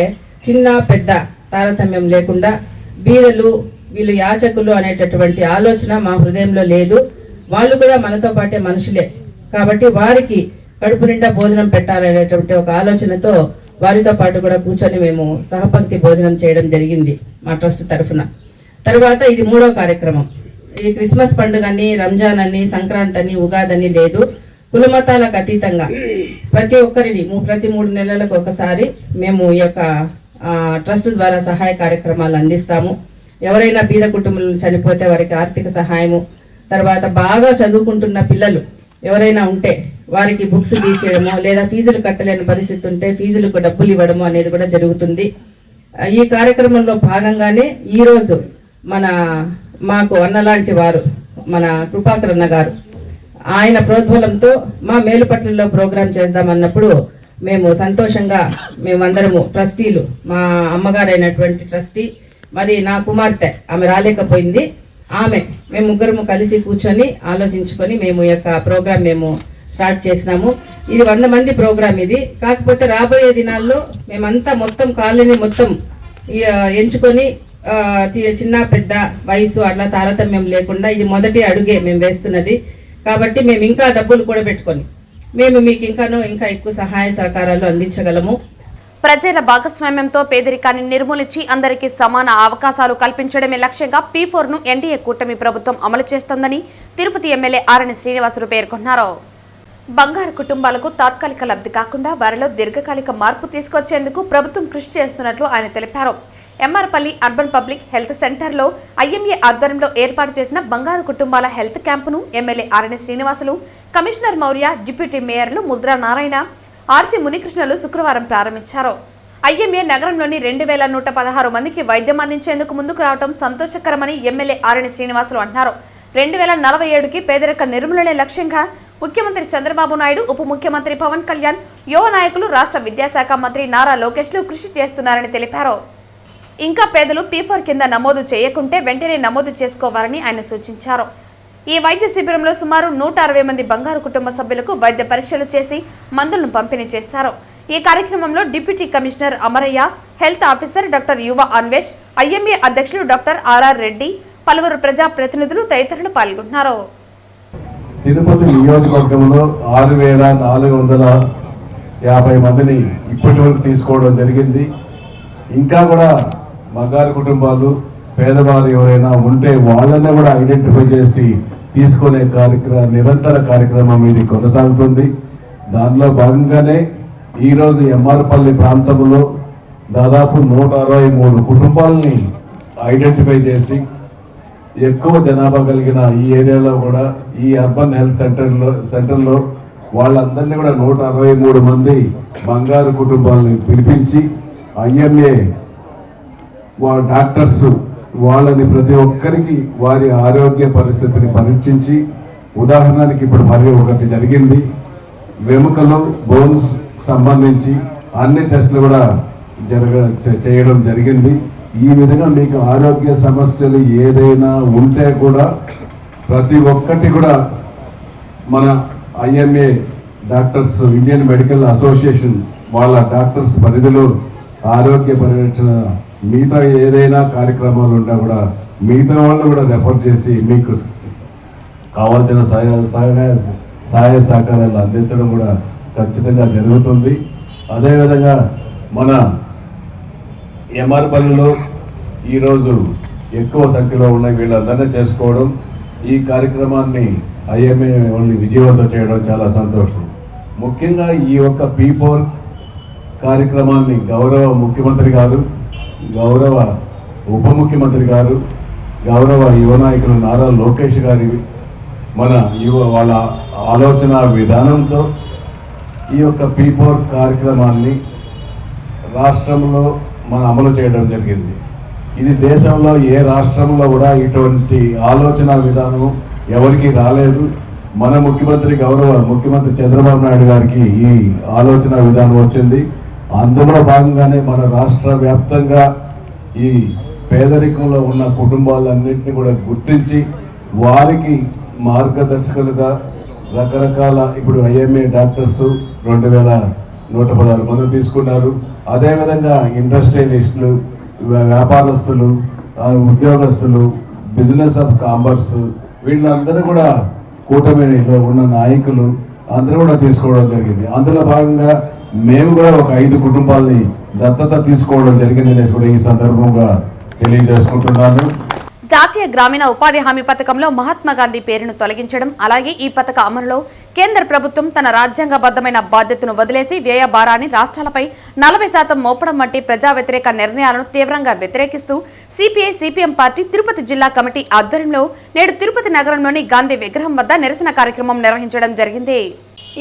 చిన్న పెద్ద తారతమ్యం లేకుండా బీదలు వీళ్ళు యాచకులు అనేటటువంటి ఆలోచన మా హృదయంలో లేదు. వాళ్ళు కూడా మనతో పాటే మనుషులే కాబట్టి వారికి కడుపు నిండా భోజనం పెట్టాలనేటువంటి ఒక ఆలోచనతో వారితో పాటు కూడా కూర్చొని మేము సహపంక్తి భోజనం చేయడం జరిగింది మా ట్రస్ట్ తరఫున. తర్వాత ఇది 3వ కార్యక్రమం. ఈ క్రిస్మస్ పండుగ అని, రంజాన్ అని, సంక్రాంతి అని, ఉగాది అని లేదు. కులమతాలకు అతీతంగా ప్రతి ఒక్కరిని ప్రతి 3 నెలలకు ఒకసారి మేము ఈ యొక్క ట్రస్ట్ ద్వారా సహాయ కార్యక్రమాలు అందిస్తాము. ఎవరైనా బీద కుటుంబంలో చనిపోతే వారికి ఆర్థిక సహాయము, తర్వాత బాగా చదువుకుంటున్న పిల్లలు ఎవరైనా ఉంటే వారికి బుక్స్ తీసేయడము, లేదా ఫీజులు కట్టలేని పరిస్థితి ఉంటే ఫీజులకు డబ్బులు ఇవ్వడము అనేది కూడా జరుగుతుంది. ఈ కార్యక్రమంలో భాగంగానే ఈరోజు మాకు అన్నలాంటి వారు మన కృపాకర్ అన్న గారు, ఆయన ప్రోద్బలంతో మా మేలుపట్లలో ప్రోగ్రాం చేద్దామన్నప్పుడు మేము సంతోషంగా మేమందరము ట్రస్టీలు, మా అమ్మగారైనటువంటి ట్రస్టీ, మరి నా కుమార్తె ఆమె రాలేకపోయింది, మేము ముగ్గురము కలిసి కూర్చొని ఆలోచించుకొని మేము ఈ యొక్క ప్రోగ్రాం మేము స్టార్ట్ చేసినాము. ఇది 100 మంది ప్రోగ్రాం ఇది. కాకపోతే రాబోయే దినాల్లో మేమంతా మొత్తం కాలనీ మొత్తం ఎంచుకొని చిన్న పెద్ద వయసు అట్లా తారతమ్యం లేకుండా ఇది మొదటి అడుగే మేము వేస్తున్నది. కాబట్టి మేము ఇంకా డబ్బులు కూడా పెట్టుకొని మేము మీకు ఇంకా ఎక్కువ సహాయ సహకారాలు అందించగలము. ప్రజల భాగస్వామ్యంతో పేదరికాన్ని నిర్మూలించి అందరికీ సమాన అవకాశాలు కల్పించడమే లక్ష్యంగా P4ను ఎన్డీఏ కూటమి ప్రభుత్వం అమలు చేస్తోందని తిరుపతి ఎమ్మెల్యే ఆరణి శ్రీనివాసులు పేర్కొన్నారు. బంగారు కుటుంబాలకు తాత్కాలిక లబ్ధి కాకుండా వారిలో దీర్ఘకాలిక మార్పు తీసుకొచ్చేందుకు ప్రభుత్వం కృషి చేస్తున్నట్లు ఆయన తెలిపారు. ఎంఆర్పల్లి అర్బన్ పబ్లిక్ హెల్త్ సెంటర్లో IMA ఆధ్వర్యంలో ఏర్పాటు చేసిన బంగారు కుటుంబాల హెల్త్ క్యాంపును MLA Arani Srinivasulu, commissioner Mourya, deputy మేయర్లు ముద్రా నారాయణ, ఆర్సీ మునికృష్ణలు శుక్రవారం ప్రారంభించారు. IMA నగరంలోని 2116 మందికి వైద్యం అందించేందుకు ముందుకు రావడం సంతోషకరమని ఎమ్మెల్యే ఆరణి శ్రీనివాసులు అన్నారు. 2047కి పేదరిక నిర్మూలనే లక్ష్యంగా ముఖ్యమంత్రి చంద్రబాబు నాయుడు, ఉప ముఖ్యమంత్రి పవన్ కళ్యాణ్, యువ నాయకులు, రాష్ట్ర విద్యాశాఖ మంత్రి నారా లోకేష్లు కృషి చేస్తున్నారని తెలిపారు. ఇంకా పేదలు P4 కింద నమోదు చేయకుంటే వెంటనే నమోదు చేసుకోవాలని ఆయన సూచించారు. ఈ వైద్య శిబిరంలో సుమారు 160 మంది బంగారు కుటుంబ సభ్యులకు వైద్య పరీక్షలు చేసి మందులను పంపిణీ చేశారు. ఈ కార్యక్రమంలో deputy commissioner Amarayya, health officer doctor యువ అన్వేష్, IMA అధ్యక్షులు డాక్టర్ RR రెడ్డి, పలువురు ప్రజా ప్రతినిధులు తదితరులు పాల్గొన్నారు. తిరుపతి నియోజకవర్గంలో 6450 మందిని ఇప్పటి వరకు తీసుకోవడం జరిగింది. ఇంకా కూడా బంగారు కుటుంబాలు, పేదవారు ఎవరైనా ఉంటే వాళ్ళని కూడా ఐడెంటిఫై చేసి తీసుకునే నిరంతర కార్యక్రమం ఇది కొనసాగుతుంది. దానిలో భాగంగానే ఈరోజు ఎంఆర్పల్లి ప్రాంతంలో దాదాపు 163 కుటుంబాలని ఐడెంటిఫై చేసి ఎక్కువ జనాభా కలిగిన ఈ ఏరియాలో కూడా ఈ అర్బన్ హెల్త్ సెంటర్లో వాళ్ళందరినీ కూడా 163 మంది బంగారు కుటుంబాలని పిలిపించి IMA డాక్టర్స్ వాళ్ళని ప్రతి ఒక్కరికి వారి ఆరోగ్య పరిస్థితిని పరీక్షించి, ఉదాహరణకి ఇప్పుడు మరి ఒకటి జరిగింది, వెముకలు బోన్స్ సంబంధించి అన్ని టెస్టులు కూడా చేయడం జరిగింది. ఈ విధంగా మీకు ఆరోగ్య సమస్యలు ఏదైనా ఉంటే కూడా ప్రతి ఒక్కటి కూడా మన IMA doctors, Indian medical association వాళ్ళ డాక్టర్స్ పరిధిలో ఆరోగ్య పరిరక్షణ మిగతా ఏదైనా కార్యక్రమాలు ఉన్నా కూడా మిగతా వాళ్ళు కూడా రెఫర్ చేసి మీకు కావాల్సిన సహాయ సహకారాలు అందించడం కూడా ఖచ్చితంగా జరుగుతుంది. అదేవిధంగా మన ఎంఆర్పల్లిలో ఈరోజు ఎక్కువ సంఖ్యలో ఉన్న వీళ్ళందరినీ చేసుకోవడం, ఈ కార్యక్రమాన్ని IMA ఓన్లీ విజయవంతం చేయడం చాలా సంతోషం. ముఖ్యంగా ఈ యొక్క P4 కార్యక్రమాన్ని గౌరవ ముఖ్యమంత్రి గారు, గౌరవ ఉప ముఖ్యమంత్రి గారు, గౌరవ యువ నాయకులు నారా లోకేష్ గారి వాళ్ళ ఆలోచన విధానంతో ఈ యొక్క P4 కార్యక్రమాన్ని రాష్ట్రంలో మనం అమలు చేయడం జరిగింది. ఇది దేశంలో ఏ రాష్ట్రంలో కూడా ఇటువంటి ఆలోచన విధానం ఎవరికి రాలేదు. మన గౌరవ ముఖ్యమంత్రి చంద్రబాబు నాయుడు గారికి ఈ ఆలోచన విధానం వచ్చింది. అందులో భాగంగానే మన రాష్ట్ర వ్యాప్తంగా ఈ పేదరికంలో ఉన్న కుటుంబాలన్నింటినీ కూడా గుర్తించి వారికి మార్గదర్శకులుగా రకరకాల ఇప్పుడు IMA డాక్టర్స్ 2116 మంది తీసుకున్నారు. అదేవిధంగా ఇండస్ట్రియలిస్టులు, వ్యాపారస్తులు, ఉద్యోగస్తులు, బిజినెస్ ఆఫ్ కామర్స్ వీళ్ళందరూ కూడా కూటమిలో ఉన్న నాయకులు అందరూ కూడా తీసుకోవడం జరిగింది. అందులో భాగంగా మేము కూడా ఒక 5 కుటుంబాలని దత్తత తీసుకోవడం జరిగిందనేసి కూడా ఈ సందర్భంగా తెలియజేసుకుంటున్నాను. జాతీయ గ్రామీణ ఉపాధి హామీ పథకంలో మహాత్మా గాంధీ పేరును తొలగించడం, అలాగే ఈ పథక అమలులో కేంద్ర ప్రభుత్వం తన రాజ్యాంగబద్ధమైన బాధ్యతను వదిలేసి వ్యయ భారాన్ని రాష్ట్రాలపై 40% మోపడం వంటి ప్రజా వ్యతిరేక నిర్ణయాలను తీవ్రంగా వ్యతిరేకిస్తూ CPI-CPM పార్టీ తిరుపతి జిల్లా కమిటీ ఆధ్వర్యంలో నేడు తిరుపతి నగరంలోని గాంధీ విగ్రహం వద్ద నిరసన కార్యక్రమం నిర్వహించడం జరిగింది.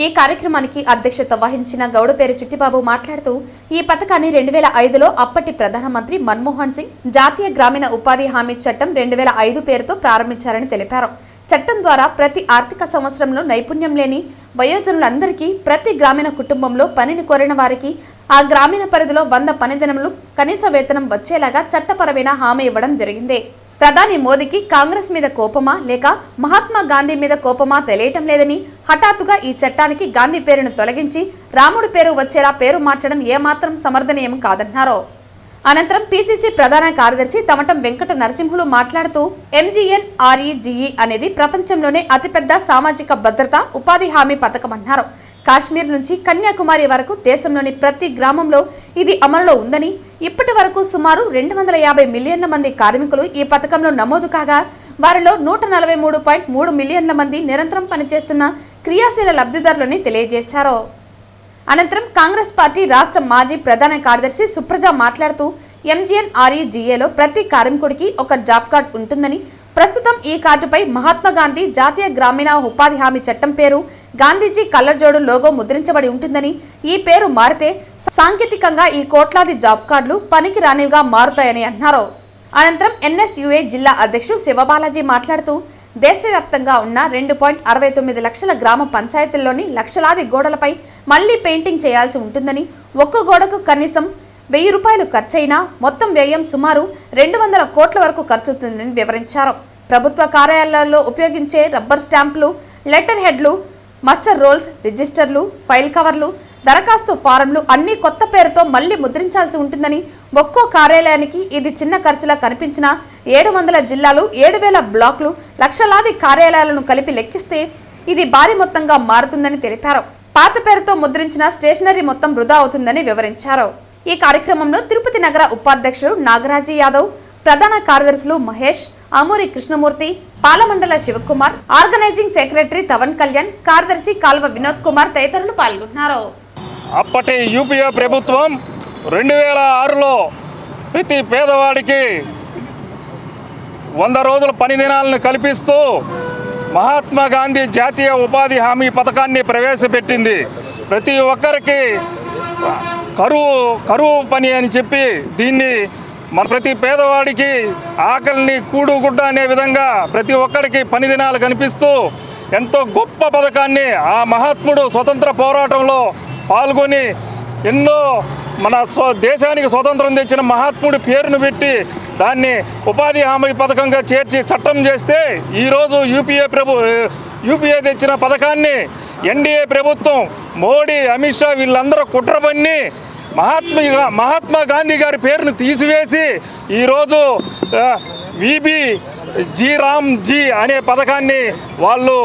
ఈ కార్యక్రమానికి అధ్యక్షత వహించిన గౌడపేరు చిట్టిబాబు మాట్లాడుతూ, ఈ పథకాన్ని 2005లో అప్పటి ప్రధానమంత్రి మన్మోహన్ సింగ్ జాతీయ గ్రామీణ ఉపాధి హామీ చట్టం 2005 పేరుతో ప్రారంభించారని తెలిపారు. చట్టం ద్వారా ప్రతి ఆర్థిక సంవత్సరంలో నైపుణ్యం లేని వయోజనులందరికీ ప్రతి గ్రామీణ కుటుంబంలో పనిని కోరిన వారికి ఆ గ్రామీణ పరిధిలో 100 పని దినములు కనీస వేతనం వచ్చేలాగా చట్టపరమైన హామీ ఇవ్వడం జరిగింది. ప్రధాని మోదీకి కాంగ్రెస్ మీద కోపమా లేక మహాత్మా గాంధీ మీద కోపమా తెలియటం లేదని హఠాత్తుగా ఈ చట్టానికి గాంధీ పేరును తొలగించి రాముడి పేరు వచ్చేలా పేరు మార్చడం ఏమాత్రం సమర్థనీయం కాదన్నారు. అనంతరం PCC ప్రధాన కార్యదర్శి తమటం వెంకట నరసింహులు మాట్లాడుతూ, MGNREGE అనేది ప్రపంచంలోనే అతిపెద్ద సామాజిక భద్రత ఉపాధి హామీ పథకమన్నారు. కాశ్మీర్ నుంచి కన్యాకుమారి వరకు దేశంలోని ప్రతి గ్రామంలో ఇది అమలులో ఉందని, ఇప్పటి వరకు సుమారు 250 మిలియన్ల మంది కార్మికులు ఈ పథకంలో నమోదు కాగా వారిలో 143.3 మిలియన్ల మంది నిరంతరం పనిచేస్తున్న క్రియాశీల లబ్ధిదారులని తెలియజేశారు. అనంతరం కాంగ్రెస్ పార్టీ రాష్ట్ర మాజీ ప్రధాన కార్యదర్శి సుప్రజ మాట్లాడుతూ, MGNREGEలో ప్రతి కార్మికుడికి ఒక జాబ్ కార్డ్ ఉంటుందని, ప్రస్తుతం ఈ కార్డుపై మహాత్మా గాంధీ జాతీయ గ్రామీణ ఉపాధి హామీ చట్టం పేరు, గాంధీజీ కళ్లజోడు లోగో ముద్రించబడి ఉంటుందని, ఈ పేరు మారితే సాంకేతికంగా ఈ కోట్లాది జాబ్ కార్డులు పనికి రానివిగా మారుతాయని అన్నారు. అనంతరం NSUA జిల్లా అధ్యక్షుడు శివబాలాజీ మాట్లాడుతూ, దేశవ్యాప్తంగా ఉన్న 2.69 లక్షల గ్రామ పంచాయతీల్లోని లక్షలాది గోడలపై మళ్లీ పెయింటింగ్ చేయాల్సి ఉంటుందని, ఒక్క గోడకు కనీసం 1000 రూపాయలు ఖర్చయినా మొత్తం వ్యయం సుమారు 200 కోట్ల వరకు ఖర్చుతుందని వివరించారు. ప్రభుత్వ కార్యాలయాల్లో ఉపయోగించే రబ్బర్ స్టాంపులు, లెటర్ హెడ్లు, మస్టర్ రోల్స్, రిజిస్టర్లు, ఫైల్ కవర్లు, దరఖాస్తు ఫారంలు అన్ని కొత్త పేరుతో మళ్లీ ముద్రించాల్సి ఉంటుందని, ఒక్కో కార్యాలయానికి ఇది చిన్న ఖర్చులా కనిపించిన 700 జిల్లాలు, 7000 బ్లాకులు, లక్షలాది కార్యాలయాలను కలిపి లెక్కిస్తే ఇది భారీ మొత్తంగా మారుతుందని తెలిపారు. పాత పేరుతో ముద్రించిన స్టేషనరీ మొత్తం వృధా అవుతుందని వివరించారు. ఈ కార్యక్రమంలో తిరుపతి నగర ఉపాధ్యక్షుడు నాగరాజీ యాదవ్, ప్రధాన కార్యదర్శులు మహేష్, అమూరి కృష్ణమూర్తి, పాలమండల శివకుమార్, ఆర్గనైజింగ్ సెక్రటరీ తవన్ కళ్యాణ్, కార్యదర్శి కాల్వ వినోద్ కుమార్ తదితరులు పాల్గొన్నారు. అప్పటి యూపీఏ ప్రభుత్వం 2006లో ప్రతి పేదవాడికి 100 రోజుల పని దినాలను కల్పిస్తూ మహాత్మా గాంధీ జాతీయ ఉపాధి హామీ పథకాన్ని ప్రవేశపెట్టింది. ప్రతి ఒక్కరికి కరువు పని అని చెప్పి దీన్ని ప్రతి పేదవాడికి ఆకలిని కూడుగుడ్డ అనే విధంగా ప్రతి ఒక్కరికి పని దినాలు కనిపిస్తూ ఎంతో గొప్ప పథకాన్ని ఆ మహాత్ముడు స్వతంత్ర పోరాటంలో పాల్గొని ఎన్నో మన దేశానికి స్వతంత్రం తెచ్చిన మహాత్ముడి పేరును పెట్టి దాన్ని ఉపాధి హామీ పథకంగా చేర్చి చట్టం చేస్తే ఈరోజు యూపీఏ తెచ్చిన పథకాన్ని ఎన్డీఏ ప్రభుత్వం మోడీ, అమిత్ షా వీళ్ళందరూ కుట్రబన్ని మహాత్మా గాంధీ గారి పేరును తీసివేసి ఈరోజు రామ్జీ అనే పథకాన్ని వాళ్ళు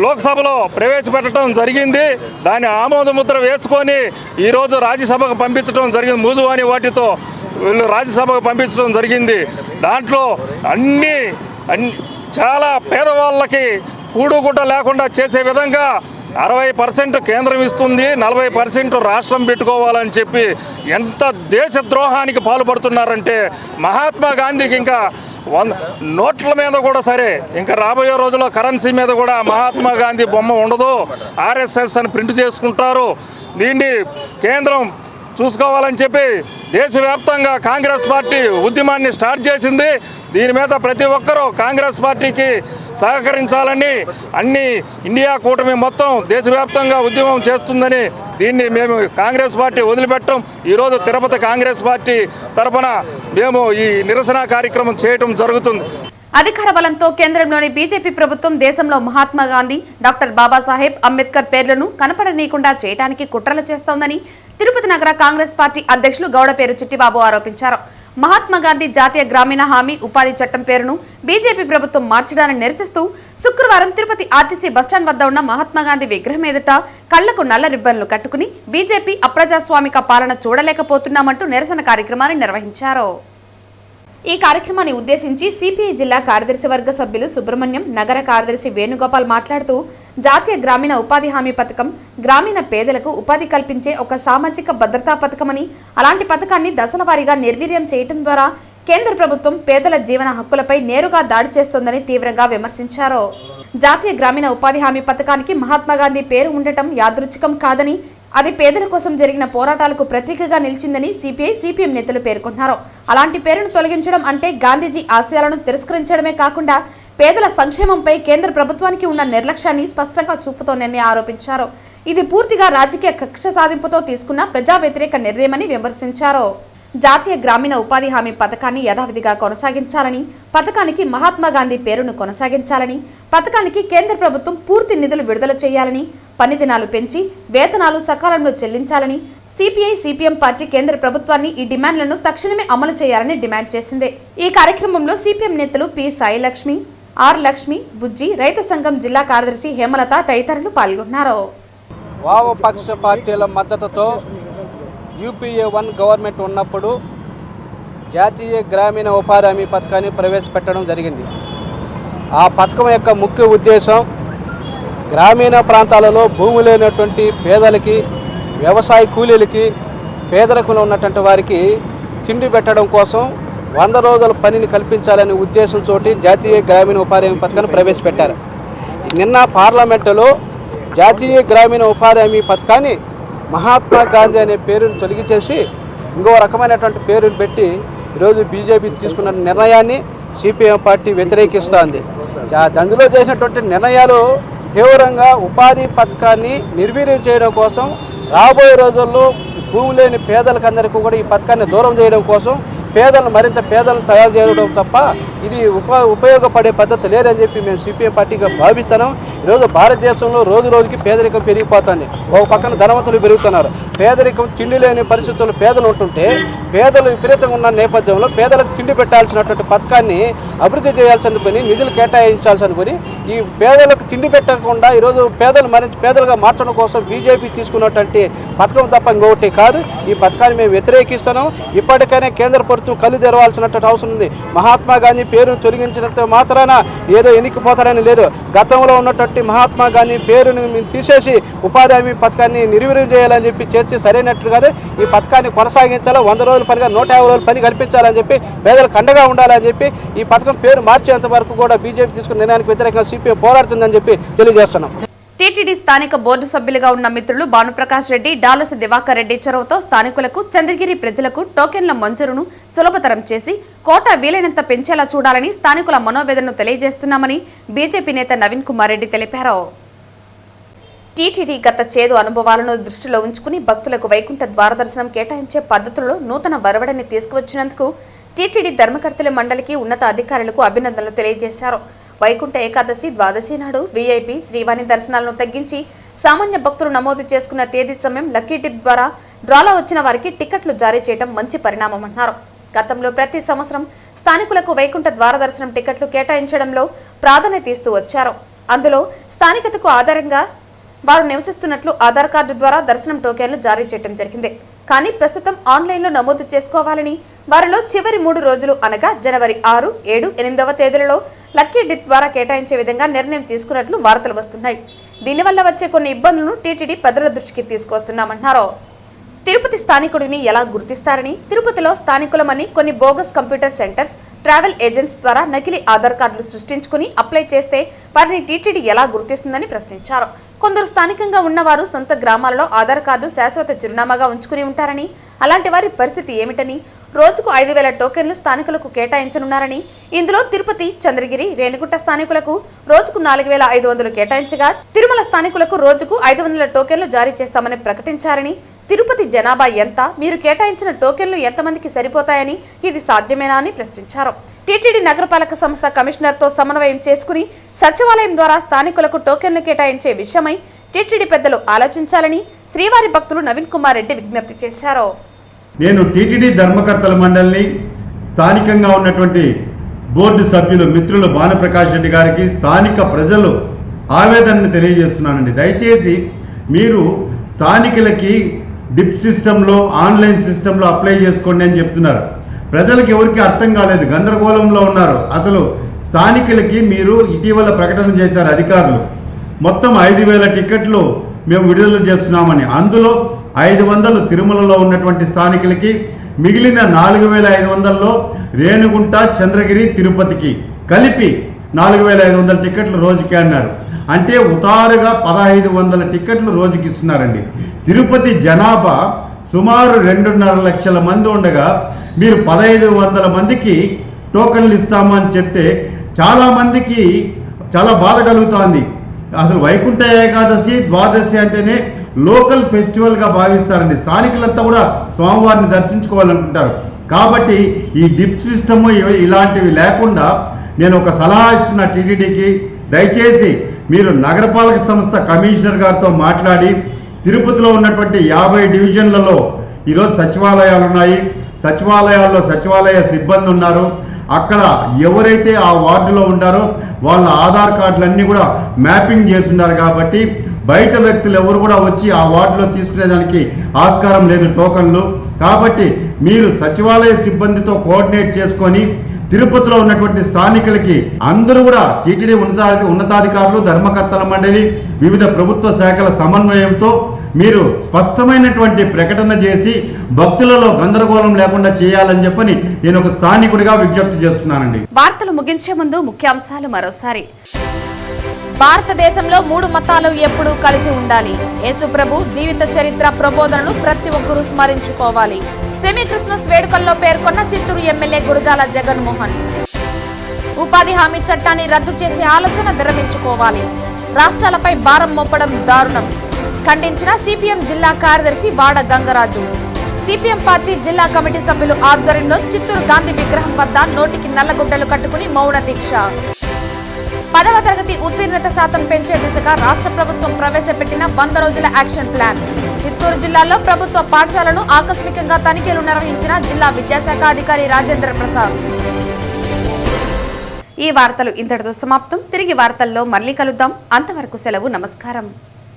లోక్సభలో ప్రవేశపెట్టడం జరిగింది. దాన్ని ఆమోదముద్ర వేసుకొని ఈరోజు రాజ్యసభకు పంపించడం జరిగింది. మూజువాని వాటితో వీళ్ళు రాజ్యసభకు పంపించడం జరిగింది. దాంట్లో అన్ని చాలా పేదవాళ్ళకి కూడుగుడ్డ లేకుండా చేసే విధంగా 60% కేంద్రం ఇస్తుంది, 40% రాష్ట్రం పెట్టుకోవాలని చెప్పి ఎంత దేశద్రోహానికి పాల్పడుతున్నారంటే మహాత్మా గాంధీకి ఇంకా నోట్ల మీద కూడా సరే ఇంకా రాబోయే రోజుల్లో కరెన్సీ మీద కూడా మహాత్మా గాంధీ బొమ్మ ఉండదు, ఆర్ఎస్ఎస్ అని ప్రింట్ చేసుకుంటారు. దీన్ని కేంద్రం చూసుకోవాలని చెప్పి దేశవ్యాప్తంగా కాంగ్రెస్ పార్టీ ఉద్యమాన్ని స్టార్ట్ చేసింది. దీని మీద ప్రతి ఒక్కరూ కాంగ్రెస్ పార్టీకి సహకరించాలని అన్ని ఇండియా కూటమి మొత్తం దేశవ్యాప్తంగా ఉద్యమం చేస్తుందని దీన్ని మేము కాంగ్రెస్ పార్టీ వదిలిపెట్టం. ఈరోజు తిరుపతి కాంగ్రెస్ పార్టీ తరఫున మేము ఈ నిరసన కార్యక్రమం చేయడం జరుగుతుంది. అధికార బలంతో కేంద్రంలోని బీజేపీ ప్రభుత్వం దేశంలో మహాత్మా గాంధీ, డాక్టర్ బాబాసాహెబ్ అంబేద్కర్ పేర్లను కనపడనీయకుండా చేయడానికి కుట్రలు చేస్తోందని తిరుపతి నగర కాంగ్రెస్ పార్టీ అధ్యక్షులు గౌడపేరు చిట్టిబాబు ఆరోపించారు. మహాత్మా గాంధీ జాతీయ గ్రామీణ హామీ ఉపాధి చట్టం పేరును బీజేపీ ప్రభుత్వం మార్చడాన్ని నిరసిస్తూ శుక్రవారం తిరుపతి ఆర్టీసీ బస్టాండ్ వద్ద ఉన్న మహాత్మా గాంధీ విగ్రహం ఎదుట కళ్లకు నల్ల రిబ్బన్లు కట్టుకుని బీజేపీ అప్రజాస్వామిక పాలన చూడలేకపోతున్నామంటూ నిరసన కార్యక్రమాన్ని నిర్వహించారు. ఈ కార్యక్రమాన్ని ఉద్దేశించి సిపిఐ జిల్లా కార్యదర్శి వర్గ సభ్యులు సుబ్రహ్మణ్యం, నగర కార్యదర్శి వేణుగోపాల్ మాట్లాడుతూ జాతీయ గ్రామీణ ఉపాధి హామీ పథకం గ్రామీణ పేదలకు ఉపాధి కల్పించే ఒక సామాజిక భద్రతా పథకమని, అలాంటి పథకాన్ని దశల వారీగా నిర్వీర్యం చేయడం ద్వారా కేంద్ర ప్రభుత్వం పేదల జీవన హక్కులపై నేరుగా దాడి చేస్తోందని తీవ్రంగా విమర్శించారు. జాతీయ గ్రామీణ ఉపాధి హామీ పథకానికి మహాత్మా గాంధీ పేరు ఉండటం యాదృచ్ఛికం కాదని, అది పేదల కోసం జరిగిన పోరాటాలకు ప్రతీకగా నిలిచిందని సిపిఐ, సిపిఎం నేతలు పేర్కొన్నారు. అలాంటి పేరును తొలగించడం అంటే గాంధీజీ ఆశయాలను తిరస్కరించడమే కాకుండా పేదల సంక్షేమంపై కేంద్ర ప్రభుత్వానికి ఉన్న నిర్లక్ష్యాన్ని స్పష్టంగా చూపుతోందని ఆరోపించారు. ఇది పూర్తిగా రాజకీయ కక్ష సాధింపుతో తీసుకున్న ప్రజా వ్యతిరేక నిర్ణయమని విమర్శించారు. జాతీయ గ్రామీణ ఉపాధి హామీ పథకాన్ని యథావిధిగా కొనసాగించాలని, పథకానికి మహాత్మా గాంధీ పేరును కొనసాగించాలని, పథకానికి కేంద్ర ప్రభుత్వం పూర్తి నిధులు విడుదల చేయాలని, పని దినాలు పెంచి వేతనాలు సకాలంలో చెల్లించాలని సిపిఐ, సిపిఎం పార్టీ కేంద్ర ప్రభుత్వాన్ని ఈ డిమాండ్లను తక్షణమే అమలు చేయాలని డిమాండ్ చేసింది. ఈ కార్యక్రమంలో సిపిఎం నేతలు పి సాయిలక్ష్మి, ఆర్ లక్ష్మి, బుజ్జి, రైతు సంఘం జిల్లా కార్యదర్శి హేమలత తదితరులు పాల్గొన్నారు. వామపక్ష పార్టీల మద్దతుతో యూపీఏ 1 గవర్నమెంట్ ఉన్నప్పుడు జాతీయ గ్రామీణ ఉపాధి హామీ పథకాన్ని ప్రవేశపెట్టడం జరిగింది. ఆ పథకం యొక్క ముఖ్య ఉద్దేశం గ్రామీణ ప్రాంతాలలో భూమి లేనటువంటి పేదలకి, వ్యవసాయ కూలీలకి, పేదరికంలో ఉన్నటువంటి వారికి తిండి పెట్టడం కోసం 100 రోజుల పనిని కల్పించాలనే ఉద్దేశంతో జాతీయ గ్రామీణ ఉపాధి హామీ పథకాన్ని ప్రవేశపెట్టారు. నిన్న పార్లమెంటులో జాతీయ గ్రామీణ ఉపాధి హామీ పథకాన్ని మహాత్మా గాంధీ అనే పేరును తొలగించేసి ఇంకో రకమైనటువంటి పేరును పెట్టి ఈరోజు బీజేపీ తీసుకున్న నిర్ణయాన్ని సిపిఎం పార్టీ వ్యతిరేకిస్తోంది. అందులో చేసినటువంటి నిర్ణయాలు తీవ్రంగా ఉపాధి పథకాన్ని నిర్వీర్యం చేయడం కోసం, రాబోయే రోజుల్లో భూమి లేని పేదలకందరికీ కూడా ఈ పథకాన్ని దూరం చేయడం కోసం, మరింత పేదలను తయారు చేయడం తప్ప ఇది ఉపయోగపడే పద్ధతి లేదని చెప్పి మేము సిపిఎం పార్టీగా భావిస్తున్నాం. ఈరోజు భారతదేశంలో రోజు రోజుకి పేదరికం పెరిగిపోతుంది. ఒక పక్కన ధనవంతులు పెరుగుతున్నారు, పేదరికం, తిండి లేని పరిస్థితుల్లో పేదలు ఉంటుంటే, పేదలు విపరీతంగా ఉన్న నేపథ్యంలో పేదలకు తిండి పెట్టాల్సినటువంటి పథకాన్ని అభివృద్ధి చేయాల్సిన పని, నిధులు కేటాయించాల్సిన పని, ఈ పేదలకు తిండి పెట్టకుండా ఈరోజు పేదలు మరింత పేదలుగా మార్చడం కోసం బీజేపీ తీసుకున్నటువంటి పథకం తప్ప ఇంకొకటి కాదు. ఈ పథకాన్ని మేము వ్యతిరేకిస్తున్నాం. ఇప్పటికైనా కేంద్ర ప్రభుత్వం ప్రభుత్వం కళ్ళు తెరవాల్సినటువంటి అవసరం ఉంది. మహాత్మా గాంధీ పేరును తొలగించినంత మాత్రాన ఏదో ఎన్నికపోతారని లేదు. గతంలో ఉన్నటువంటి మహాత్మా గాంధీ పేరుని తీసేసి ఉపాధి హామీ పథకాన్ని నిర్వీర్యం చేయాలని చెప్పి చేర్చి సరైనట్లు కాదు. ఈ పథకాన్ని కొనసాగించాలా, 100 రోజుల పనిగా 150 రోజుల పని కల్పించాలని చెప్పి, పేదలకు అండగా ఉండాలని చెప్పి ఈ పథకం పేరు మార్చేంత వరకు కూడా బీజేపీ తీసుకున్న నిర్ణయానికి వ్యతిరేకంగా సిపిఎం పోరాడుతుందని చెప్పి తెలియజేస్తున్నాం. టీటీడీ స్థానిక బోర్డు సభ్యులుగా ఉన్న మిత్రులు భానుప్రకాష్ రెడ్డి, డాలసి దివాకర్ రెడ్డి చొరవతో స్థానికులకు, చంద్రగిరి ప్రజలకు టోకెన్ల మంజూరును సులభతరం చేసి కోటా వీలైనంత పెంచేలా చూడాలని స్థానికుల మనోవేదనను తెలియజేస్తున్నామని బీజేపీ నేత నవీన్ కుమార్ రెడ్డి తెలిపారు. టీటీడీ గత చేదు అనుభవాలను దృష్టిలో ఉంచుకుని భక్తులకు వైకుంఠ ద్వార దర్శనం కేటాయించే పద్ధతుల్లో నూతన వరవడిని తీసుకువచ్చినందుకు టీటీడీ ధర్మకర్తల మండలికి ఉన్నత అధికారులకు అభినందనలు తెలియజేశారు. వైకుంఠ ఏకాదశి, ద్వాదశి నాడు వీఐపీ, శ్రీవాణి దర్శనాలను తగ్గించి సామాన్య భక్తులు నమోదు చేసుకున్న తేదీ సమయం లక్కీ టిప్ ద్వారా డ్రాలో వచ్చిన వారికి టికెట్లు జారీ చేయడం మంచి పరిణామమన్నారు. గతంలో ప్రతి సంవత్సరం స్థానికులకు వైకుంఠ ద్వార దర్శనం టికెట్లు కేటాయించడంలో ప్రాధాన్యత ఇస్తూ వచ్చారు. అందులో స్థానికతకు ఆధారంగా వారు నివసిస్తున్నట్లు ఆధార్ కార్డు ద్వారా దర్శనం టోకెన్లు జారీ చేయడం జరిగింది. కానీ ప్రస్తుతం ఆన్లైన్లో నమోదు చేసుకోవాలని, వారిలో చివరి 3 రోజులు అనగా జనవరి 6, 7, 8వ తేదీలలో లక్కీ డిప్ ద్వారా కేటాయించే విధంగా నిర్ణయం తీసుకున్నట్లు వార్తలు వస్తున్నాయి. దీనివల్ల వచ్చే కొన్ని ఇబ్బందులను టీటీడీ పెద్దల దృష్టికి తీసుకొస్తున్నామన్నారు. తిరుపతి స్థానికుడిని ఎలా గుర్తిస్తారని, తిరుపతిలో స్థానికులమని కొన్ని bogus computer centres, travel agents ద్వారా నకిలీ ఆధార్ కార్డులు సృష్టించుకుని అప్లై చేస్తే వారిని టీటీడీ ఎలా గుర్తిస్తుందని ప్రశ్నించారు. కొందరు స్థానికంగా ఉన్నవారు సొంత గ్రామాలలో ఆధార్ కార్డు శాశ్వత చిరునామాగా ఉంచుకుని ఉంటారని, అలాంటి వారి పరిస్థితి ఏమిటని, రోజుకు 5,000 టోకెన్లు స్థానికులకు కేటాయించనున్నారని, ఇందులో తిరుపతి, చంద్రగిరి, రేణిగుంట స్థానికులకు రోజుకు 4,500 కేటాయించగా తిరుమల స్థానికులకు రోజుకు 500 టోకెన్లు జారీ చేస్తామని ప్రకటించారని, తిరుపతి జనాభా ఎంత, మీరు కేటాయించిన టోకెన్లు ఎంతమందికి సరిపోతాయని, ఇది సాధ్యమేనా అని ప్రశ్నించారు. టీటీడీ నగరపాలక సంస్థ కమిషనర్తో సమన్వయం చేసుకుని సచివాలయం ద్వారా స్థానికులకు టోకెన్లు కేటాయించే విషయమై టీటీడీ పెద్దలు ఆలోచించాలని శ్రీవారి భక్తులు నవీన్ కుమార్ రెడ్డి విజ్ఞప్తి చేశారు. నేను టీటీడీ ధర్మకర్తల మండలిని, స్థానికంగా ఉన్నటువంటి బోర్డు సభ్యులు మిత్రులు భానుప్రకాష్ రెడ్డి గారికి, స్థానిక ప్రజలు ఆవేదనను తెలియజేస్తున్నానండి. దయచేసి మీరు స్థానికులకి డిప్ సిస్టంలో, ఆన్లైన్ సిస్టంలో అప్లై చేసుకోండి అని చెప్తున్నారు. ప్రజలకు ఎవరికి అర్థం కాలేదు, గందరగోళంలో ఉన్నారు. అసలు స్థానికులకి మీరు ఇటీవల ప్రకటన చేశారు అధికారులు, మొత్తం 5,000 టికెట్లు మేము విడుదల చేస్తున్నామని. అందులో 500 తిరుమలలో ఉన్నటువంటి స్థానికులకి, మిగిలిన 4,500లో రేణిగుంట, చంద్రగిరి, తిరుపతికి కలిపి 4,500 టికెట్లు రోజుకి అన్నారు. అంటే ఉతారుగా 1,500 టికెట్లు రోజుకి ఇస్తున్నారండి. తిరుపతి జనాభా సుమారు 2.5 లక్షల మంది ఉండగా మీరు 1,500 మందికి టోకన్లు ఇస్తామని చెప్తే చాలామందికి చాలా బాధ కలుగుతోంది. అసలు వైకుంఠ ఏకాదశి, ద్వాదశి అంటేనే లోకల్ ఫెస్టివల్గా భావిస్తారండి. స్థానికులంతా కూడా స్వామివారిని దర్శించుకోవాలనుకుంటారు. కాబట్టి ఈ డిప్ సిస్టము ఇలాంటివి లేకుండా నేను ఒక సలహా ఇస్తున్న టీటీడీకి, దయచేసి మీరు నగరపాలక సంస్థ కమిషనర్ గారితో మాట్లాడి తిరుపతిలో ఉన్నటువంటి 50 డివిజన్లలో ఈరోజు సచివాలయాలు ఉన్నాయి. సచివాలయాల్లో సచివాలయ సిబ్బంది ఉన్నారు. అక్కడ ఎవరైతే ఆ వార్డులో ఉంటారో వాళ్ళ ఆధార్ కార్డులన్నీ కూడా మ్యాపింగ్ చేస్తున్నారు. కాబట్టి బయట వ్యక్తులు ఎవరు కూడా వచ్చి ఆ వార్డులో తీసుకునేదానికి ఆస్కారం లేదు టోకన్లు. కాబట్టి మీరు సచివాలయ సిబ్బందితో కోఆర్డినేట్ చేసుకొని తిరుపతిలో ఉన్నటువంటి స్థానికులకి అందరూ కూడా టీటీడీ ఉన్నతాధికారులు, ధర్మకర్తల మండలి, వివిధ ప్రభుత్వ శాఖల సమన్వయంతో మీరు స్పష్టమైనటువంటి ప్రకటన చేసి భక్తులలో గందరగోళం లేకుండా చేయాలని చెప్పని నేను ఒక స్థానికుడిగా విజ్ఞప్తి చేస్తున్నానండి. వార్తలు ముగించే ముందు ముఖ్యాంశాలు మరోసారి. భారతదేశంలో 3 మతాలు ఎప్పుడూ కలిసి ఉండాలి. యేసుప్రభు జీవిత చరిత్ర ప్రబోధనలు ప్రతి ఒక్కరూ స్మరించుకోవాలి. సెమీ క్రిస్మస్ వేడుకల్లో పేర్కొన్న చిత్తూరు ఎమ్మెల్యే గురజాల జగన్మోహన్. ఉపాధి హామీ చట్టాన్ని రద్దు చేసే ఆలోచన విరమించుకోవాలి. రాష్ట్రాలపై భారం మోపడం దారుణం ఖండించిన సిపిఎం జిల్లా కార్యదర్శి వాడ గంగరాజు. సిపిఎం పార్టీ జిల్లా కమిటీ సభ్యులు ఆధ్వర్యంలో చిత్తూరు గాంధీ విగ్రహం వద్ద నోటికి నల్లగుడ్డలు కట్టుకుని మౌన దీక్ష. 10వ తరగతి ఉత్తీర్ణత శాతం పెంచే దిశగా రాష్ట్ర ప్రభుత్వం ప్రవేశపెట్టిన 100 రోజుల యాక్షన్ ప్లాన్. చిత్తూరు జిల్లాలో ప్రభుత్వ పాఠశాలను ఆకస్మికంగా తనిఖీలు నిర్వహించిన జిల్లా విద్యాశాఖ అధికారి రాజేంద్ర ప్రసాద్. ఈ వార్తలు ఇంతటితో సమాప్తం. తిరిగి వార్తల్లో మళ్ళీ కలుద్దాం. అంతవరకు సెలవు. నమస్కారం.